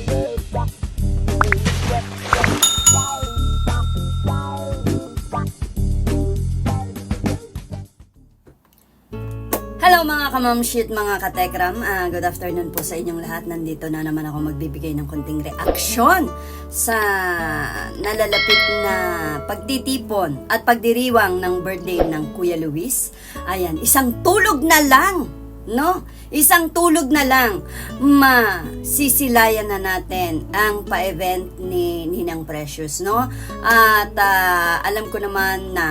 Hello mga kamamshit, mga katekram. Good afternoon po sa inyong lahat. Nandito na naman ako magbibigay ng konting reaksyon sa nalalapit na pagtitipon at pagdiriwang ng birthday ng Kuya Luis. Ayan, isang tulog na lang, no? Isang tulog na lang, masisilayan na natin ang pa-event ni Ninang Precious, no? At alam ko naman na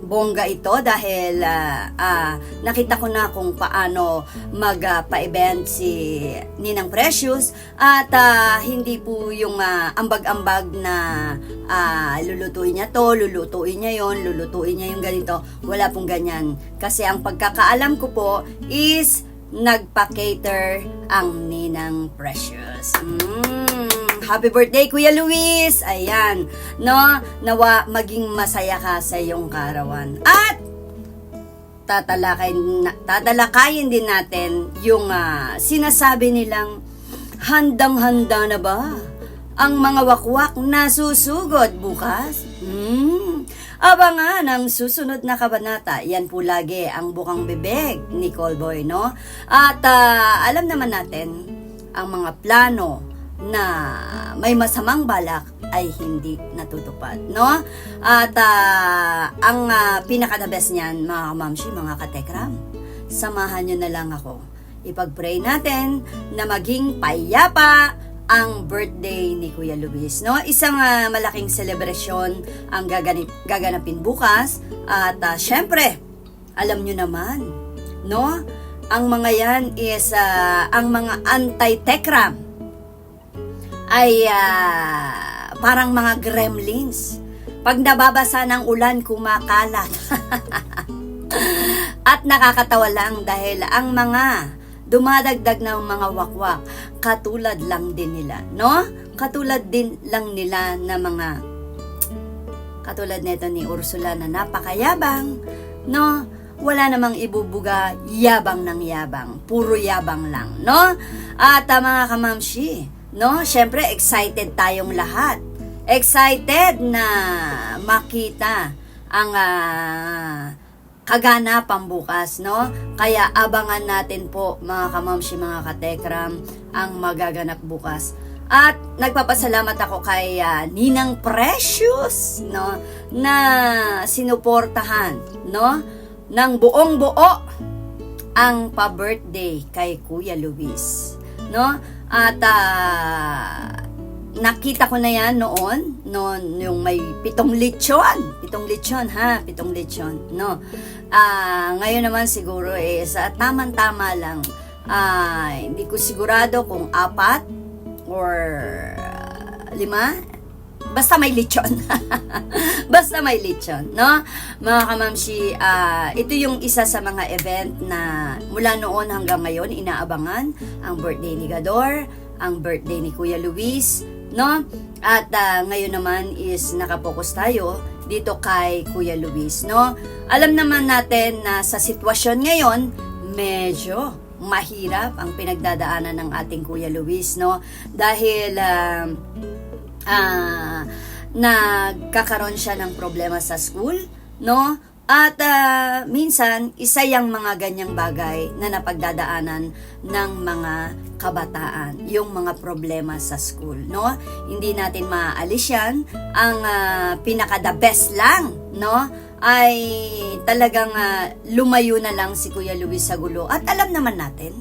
bongga ito dahil nakita ko na kung paano pa-event si Ninang Precious at hindi po yung ambag-ambag na lulutuin niya to, lulutuin niya yon, lulutuin niya yung ganito. Wala pong ganyan. Kasi ang pagkakaalam ko po is nagpa-cater ang Ninang Precious. Happy birthday, Kuya Luis! Ayan, no? Nawa maging masaya ka sa iyong karawan. At tatalakayin din natin yung sinasabi nilang handang-handa na ba ang mga wakwak na susugod bukas? Abangan ang susunod na kabanata. Yan po lagi ang bukang bibig ni Callboy, no? At alam naman natin ang mga plano na may masamang balak ay hindi natutupad, no? At ang pinaka-the best niyan, mga kamamshi, mga katekram, samahan nyo na lang ako. Ipag-pray natin na maging payapa ang birthday ni Kuya Luis, no? Isang malaking celebration ang gaganapin bukas. At syempre, alam nyo naman, no? Ang mga yan is ang mga anti-tekram ay parang mga gremlins. Pag nababasa ng ulan, kumakalat. At nakakatawa lang dahil ang mga dumadagdag ng mga wakwak, katulad lang din nila, no? Katulad din lang nila na mga, katulad nito ni Ursula na napakayabang, no? Wala namang ibubuga, yabang ng yabang, puro yabang lang, no? At mga kamamshi, no? Syempre, excited tayong lahat. Excited na makita ang kaganapan bukas, no? Kaya abangan natin po, mga kamamshi, mga katekram, ang magaganap bukas. At nagpapasalamat ako kay Ninang Precious, no? Na sinuportahan, no? Ng buong buo ang pa-birthday kay Kuya Luis, no? At nakita ko na yan noon yung may 7 lechon, no? Ngayon naman siguro is tamang-tama lang. Hindi ko sigurado kung 4 or 5. Basta may lechon. Basta may lechon, no? Mga kamamshi, ito yung isa sa mga event na mula noon hanggang ngayon inaabangan. Ang birthday ni Gador, ang birthday ni Kuya Luis, no? At ngayon naman is nakapokus tayo dito kay Kuya Luis, no? Alam naman natin na sa sitwasyon ngayon, medyo mahirap ang pinagdadaanan ng ating Kuya Luis, no? Dahil nagkakaroon siya ng problema sa school, no? At minsan, isa yung mga ganyang bagay na napagdadaanan ng mga kabataan, yung mga problema sa school, no? Hindi natin maaalis yan. Ang pinaka-the best lang, no? Ay talagang lumayo na lang si Kuya Luis sa gulo. At alam naman natin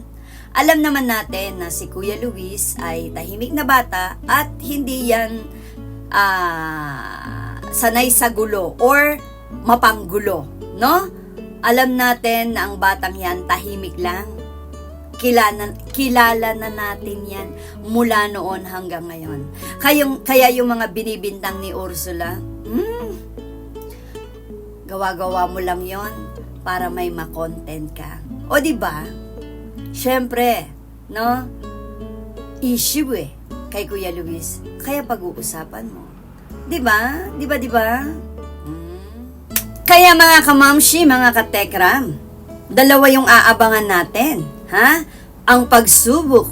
na si Kuya Luis ay tahimik na bata at hindi yan sanay sa gulo or mapanggulo, no? Alam natin na ang batang yan tahimik lang. Kilala na natin yan mula noon hanggang ngayon. Kaya yung mga binibintang ni Ursula, gawa-gawa mo lang yon para may ma-content ka. O diba? Syempre, no? Issue kay Kuya Luis. Kaya pag-uusapan mo. Diba? Diba? Kaya mga kamamshi, mga katekram, dalawa yung aabangan natin. Ha? ang pagsugod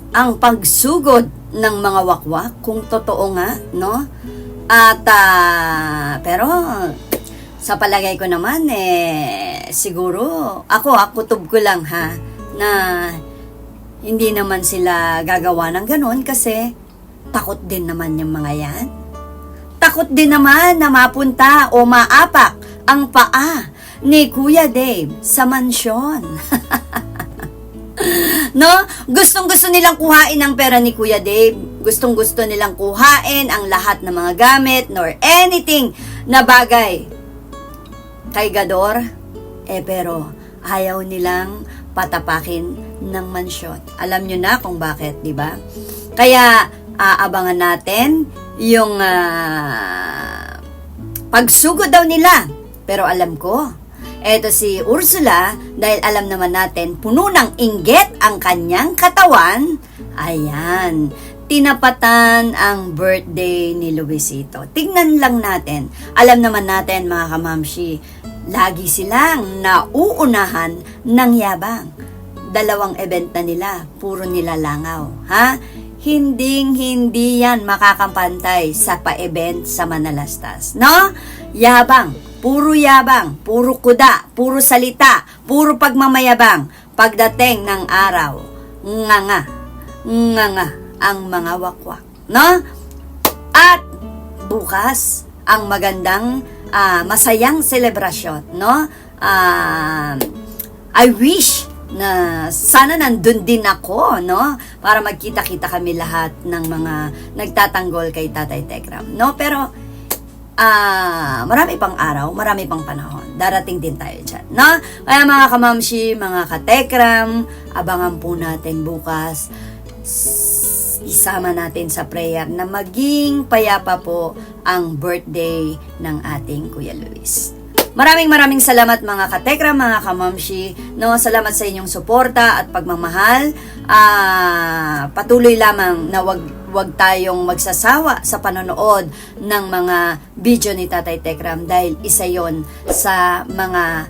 ng mga wakwak, kung totoo nga, no? At, pero, sa palagay ko naman, siguro, kutob ko lang ha, na hindi naman sila gagawa ng ganun kasi takot din naman yung mga yan. Takot din naman na mapunta o maapak ang paa ni Kuya Dave sa mansyon. No? Gustong-gusto nilang kuhain ang pera ni Kuya Dave. Gustong-gusto nilang kuhain ang lahat ng mga gamit nor anything na bagay kay Gador. Pero ayaw nilang patapakin ng mansyon. Alam nyo na kung bakit, di ba? Kaya aabangan natin yung pagsugod daw nila. Pero alam ko, eto si Ursula, dahil alam naman natin, puno ng inggit ang kanyang katawan. Ayan, tinapatan ang birthday ni Luisito. Tignan lang natin. Alam naman natin, mga kamamshi, lagi silang nauunahan ng yabang. 2 event na nila, puro nilalangaw. Ha? Hindi yan makakampantay sa pa-event sa Manalastas. No? Yabang, puro kuda, puro salita, puro pagmamayabang. Pagdating ng araw, nga ang mga wakwak. No? At bukas, ang magandang masayang selebrasyon. No? I wish na sana nandun din ako, no? Para magkita-kita kami lahat ng mga nagtatanggol kay Tatay Tekram, no? Pero, marami pang araw, marami pang panahon. Darating din tayo dyan, no? Kaya mga kamamshi, mga katekram, abangan po natin bukas. Isama natin sa prayer na maging payapa po ang birthday ng ating Kuya Luis. Maraming salamat mga katekra, mga kamamshi. No, salamat sa inyong suporta at pagmamahal. Patuloy lamang na wag tayong magsasawa sa panonood ng mga video ni Tatay Tekram dahil isa yon sa mga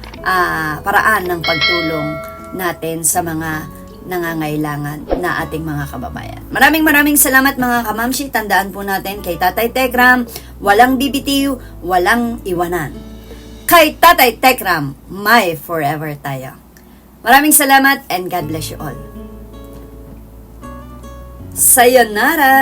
paraan ng pagtulong natin sa mga nangangailangan na ating mga kababayan. Maraming salamat mga kamamshi. Tandaan po natin kay Tatay Tekram, walang bibitiw, walang iwanan. Kay Tatay Tekram, may forever tayo. Maraming salamat and God bless you all. Sayonara!